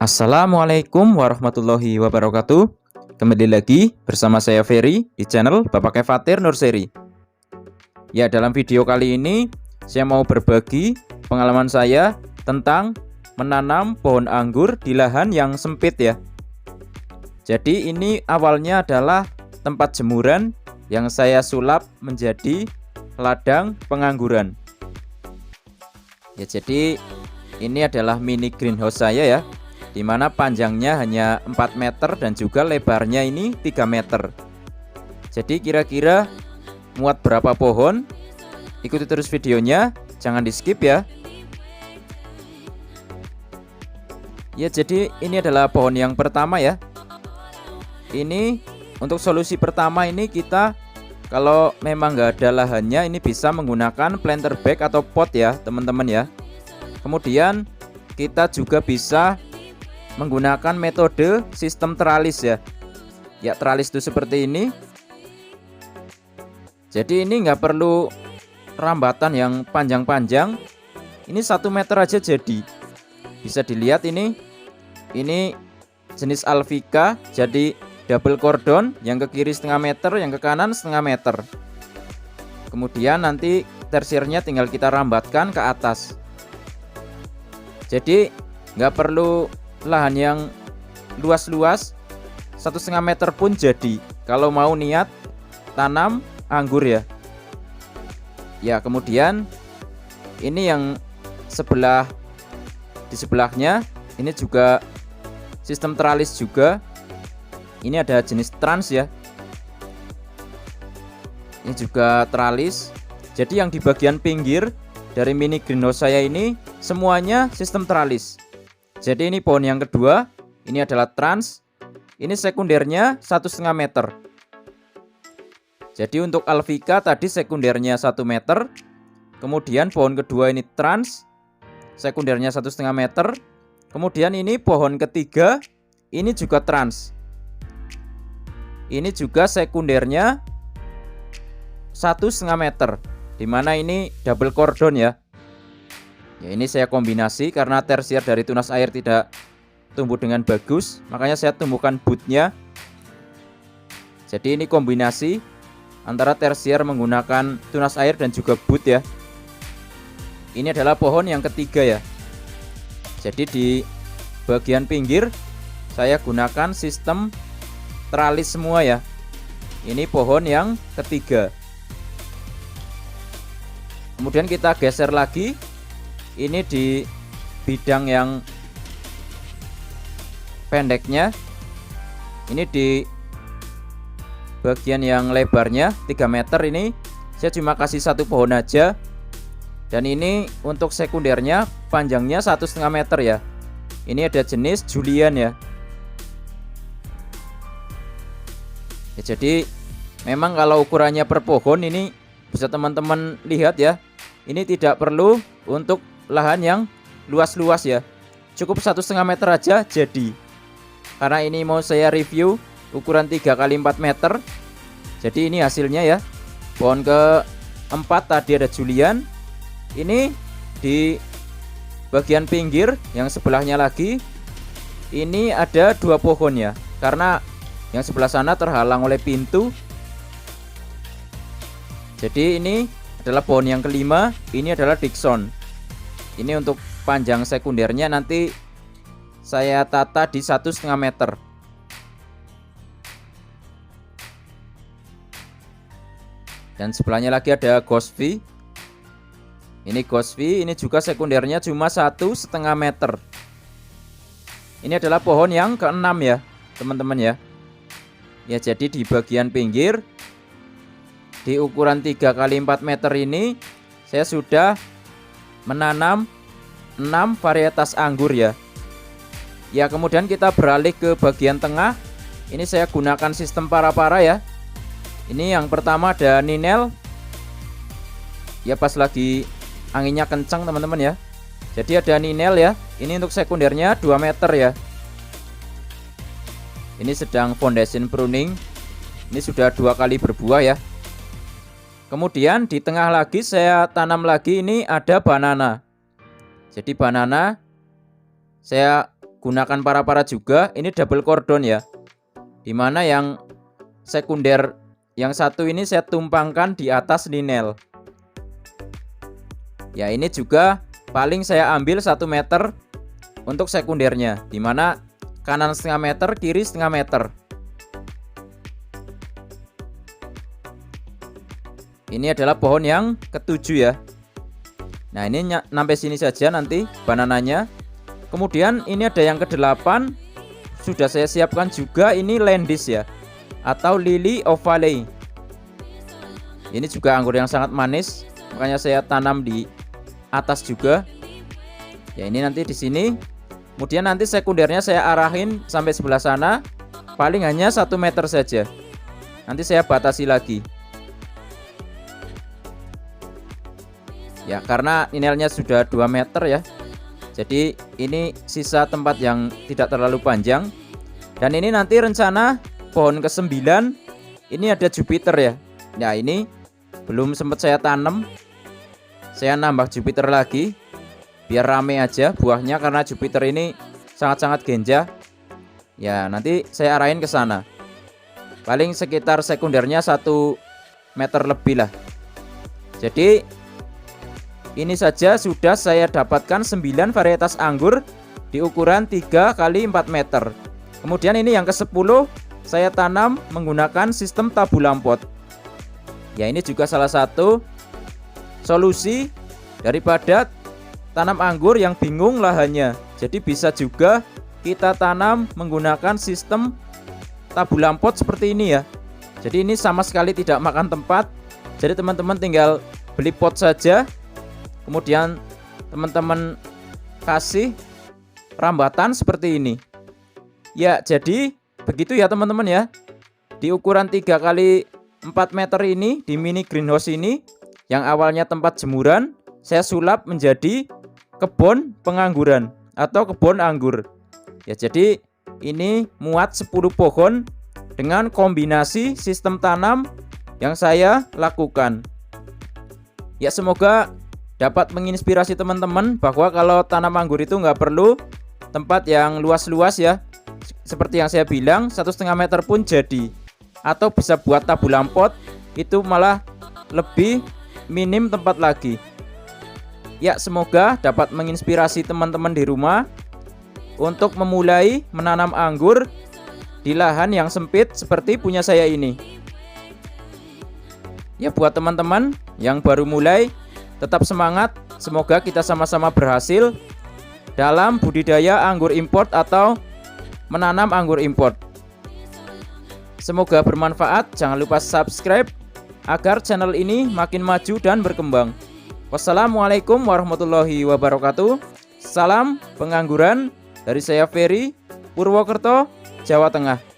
Assalamualaikum warahmatullahi wabarakatuh. Kembali lagi bersama saya Ferry di channel Bapak Kefatir Nurseri. Ya, dalam video kali ini saya mau berbagi pengalaman saya tentang menanam pohon anggur di lahan yang sempit ya. Jadi ini awalnya adalah tempat jemuran yang saya sulap menjadi ladang pengangguran. Ya, jadi ini adalah mini greenhouse saya ya, di mana panjangnya hanya 4 meter dan juga lebarnya ini 3 meter. Jadi kira-kira muat berapa pohon? Ikuti terus videonya, jangan di skip ya. Ya, jadi ini adalah pohon yang pertama ya. Ini untuk solusi pertama ini kita kalau memang nggak ada lahannya ini bisa menggunakan planter bag atau pot ya teman-teman ya. Kemudian kita juga bisa menggunakan metode sistem teralis ya. Ya, teralis itu seperti ini. Jadi ini nggak perlu rambatan yang panjang-panjang. Ini 1 meter aja jadi. Bisa dilihat ini jenis Alvika, jadi double cordon, yang ke kiri 1/2 meter, yang ke kanan 1/2 meter. Kemudian nanti tersiernya tinggal kita rambatkan ke atas. Jadi nggak perlu lahan yang luas-luas, 1,5 meter pun jadi kalau mau niat tanam anggur ya. Ya, kemudian ini yang di sebelahnya ini juga sistem teralis juga. Ini ada jenis trans ya. Ini juga teralis. Jadi yang di bagian pinggir dari mini greenhouse saya ini semuanya sistem teralis. Jadi ini pohon yang kedua, ini adalah trans. Ini sekundernya 1,5 meter. Jadi untuk Alvika tadi sekundernya 1 meter. Kemudian pohon kedua ini trans, sekundernya 1,5 meter. Kemudian ini pohon ketiga, ini juga trans. Ini juga sekundernya 1,5 meter, dimana ini double cordon ya. Ya, ini saya kombinasi karena tersier dari tunas air tidak tumbuh dengan bagus, makanya saya tumbuhkan bootnya. Jadi ini kombinasi antara tersier menggunakan tunas air dan juga boot ya. Ini adalah pohon yang ketiga ya. Jadi di bagian pinggir saya gunakan sistem teralis semua ya. Ini pohon yang ketiga. Kemudian kita geser lagi. Ini di bidang yang pendeknya. Ini di bagian yang lebarnya 3 meter ini saya cuma kasih 1 pohon aja. Dan ini untuk sekundernya panjangnya 1,5 meter ya. Ini ada jenis Julian ya. Ya, jadi memang kalau ukurannya per pohon ini bisa teman-teman lihat ya. Ini tidak perlu untuk lahan yang luas-luas ya. Cukup 1,5 meter aja jadi. Karena ini mau saya review ukuran 3 x 4 meter. Jadi ini hasilnya ya. Pohon keempat tadi ada Julian. Ini di bagian pinggir yang sebelahnya lagi ini ada 2 pohon ya. Karena yang sebelah sana terhalang oleh pintu. Jadi ini adalah pohon yang kelima. Ini adalah Dickson. Ini untuk panjang sekundernya nanti saya tata di 1,5 meter. Dan sebelahnya lagi ada Ghostvi. Ini Ghostvi, ini juga sekundernya cuma 1,5 meter. Ini adalah pohon yang keenam ya teman-teman ya. Ya, jadi di bagian pinggir di ukuran 3 x 4 meter ini saya sudah menanam 6 varietas anggur ya. Ya, kemudian kita beralih ke bagian tengah. Ini saya gunakan sistem para-para ya. Ini yang pertama ada Ninel. Ya, pas lagi anginnya kencang teman-teman ya. Jadi ada Ninel ya. Ini untuk sekundernya 2 meter ya. Ini sedang foundation pruning. Ini sudah 2 kali berbuah ya. Kemudian di tengah lagi saya tanam lagi ini ada banana. Jadi banana saya gunakan para-para juga. Ini double cordon ya, dimana yang sekunder yang satu ini saya tumpangkan di atas linel. Ya, ini juga paling saya ambil 1 meter untuk sekundernya, dimana kanan setengah meter, kiri setengah meter. Ini adalah pohon yang ketujuh ya. Nah, ini sampai sini saja nanti banananya. Kemudian ini ada yang ke-8, sudah saya siapkan juga, ini Landis ya, atau Lily of Valley. Ini juga anggur yang sangat manis, makanya saya tanam di atas juga. Ya, ini nanti di sini. Kemudian nanti sekundernya saya arahin sampai sebelah sana, paling hanya 1 meter saja. Nanti saya batasi lagi. Ya, karena inelnya sudah 2 meter ya. Jadi ini sisa tempat yang tidak terlalu panjang. Dan ini nanti rencana pohon ke-9 ini ada Jupiter ya. Nah, ini belum sempat saya tanam. Saya nambah Jupiter lagi biar rame aja buahnya, karena Jupiter ini sangat-sangat genjah. Ya, nanti saya arahin ke sana. Paling sekitar sekundernya 1 meter lebih lah. Jadi ini saja sudah saya dapatkan 9 varietas anggur di ukuran 3 x 4 meter. Kemudian ini yang ke-10 saya tanam menggunakan sistem tabulam pot. Ya, ini juga salah satu solusi daripada tanam anggur yang bingung lahannya. Jadi bisa juga kita tanam menggunakan sistem tabulam pot seperti ini ya. Jadi ini sama sekali tidak makan tempat. Jadi teman-teman tinggal beli pot saja, kemudian teman-teman kasih rambatan seperti ini. Ya, jadi begitu ya teman-teman ya. Di ukuran 3 x 4 meter ini, di mini greenhouse ini, yang awalnya tempat jemuran, saya sulap menjadi kebun pengangguran atau kebun anggur. Ya, jadi ini muat 10 pohon dengan kombinasi sistem tanam yang saya lakukan. Ya, semoga dapat menginspirasi teman-teman bahwa kalau tanam anggur itu nggak perlu tempat yang luas-luas ya. Seperti yang saya bilang, 1,5 meter pun jadi. Atau bisa buat tabulam pot, itu malah lebih minim tempat lagi. Ya, semoga dapat menginspirasi teman-teman di rumah untuk memulai menanam anggur di lahan yang sempit seperti punya saya ini. Ya, buat teman-teman yang baru mulai, tetap semangat, semoga kita sama-sama berhasil dalam budidaya anggur import atau menanam anggur import. Semoga bermanfaat, jangan lupa subscribe agar channel ini makin maju dan berkembang. Wassalamualaikum warahmatullahi wabarakatuh. Salam pengangguran dari saya Ferry, Purwokerto, Jawa Tengah.